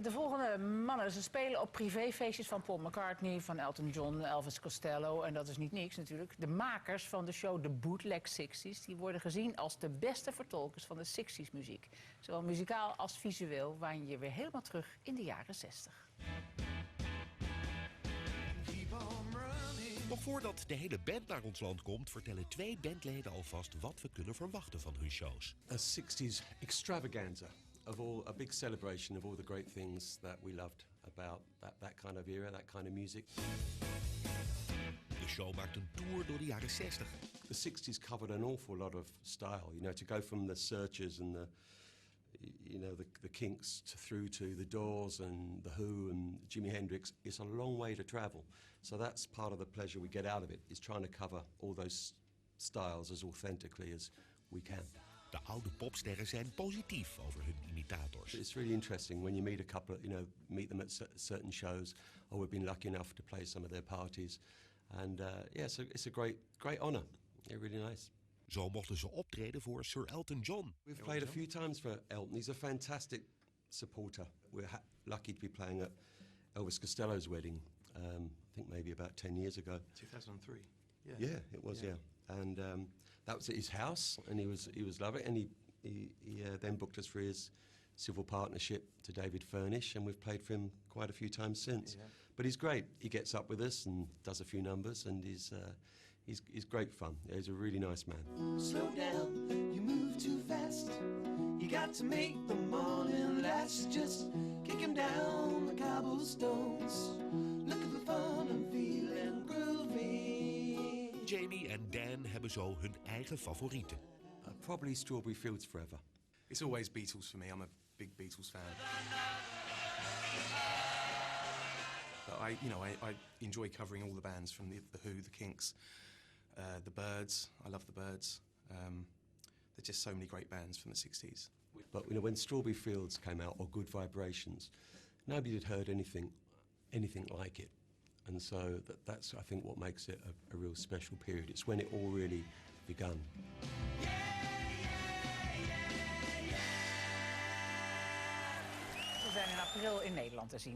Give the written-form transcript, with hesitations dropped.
De volgende mannen, ze spelen op privéfeestjes van Paul Mc Cartney, van Elton John, Elvis Costello. En dat is niet niks natuurlijk. De makers van de show de Bootleg Sixties, die worden gezien als de beste vertolkers van de Sixties muziek. Zowel muzikaal als visueel waan je weer helemaal terug in de jaren 60. Nog voordat de hele band naar ons land komt, vertellen 2 bandleden alvast wat we kunnen verwachten van hun shows. A 60s extravaganza of all, a big celebration of all the great things that we loved about that kind of era, that kind of music. De show maakt een tour door de jaren 60. The 60s covered an awful lot of style, you know, to go from the Searchers and the Kinks through to the Doors and the Who and Jimi Hendrix. It's a long way to travel. So that's part of the pleasure we get out of it, is trying to cover all those styles as authentically as we can. De oude popsterren zijn positief over hun imitators. It's really interesting when you meet a couple, meet them at certain shows. Oh, we've been lucky enough to play some of their parties. And so it's a great honor. Yeah, really nice. Zo mochten ze optreden voor Sir Elton John. We've played a few times for Elton. He's a fantastic supporter. We're lucky to be playing at Elvis Costello's wedding. I think maybe about 10 years ago. 2003. Yeah, it was. Yeah, and that was at his house, and he was loving it. And he then booked us for his civil partnership to David Furnish, and we've played for him quite a few times since. Yeah. But he's great. He gets up with us and does a few numbers, and he's great fun. He's a really nice man. Slow down, you move too fast. You got to make the morning last. Just kick him down the cobblestones. Looking for fun and feeling groovy. Jamie en Dan hebben zo hun eigen favorieten. Probably Strawberry Fields Forever. It's always Beatles for me. I'm a big Beatles fan. But I enjoy covering all the bands from the Who, the Kinks, the Byrds. I love the Byrds. There's just so many great bands from the 60s. But when Strawberry Fields came out, or Good Vibrations, nobody had heard anything like it. And so that's, I think, what makes it a real special period. It's when it all really begun. Ze zijn in april in Nederland te zien.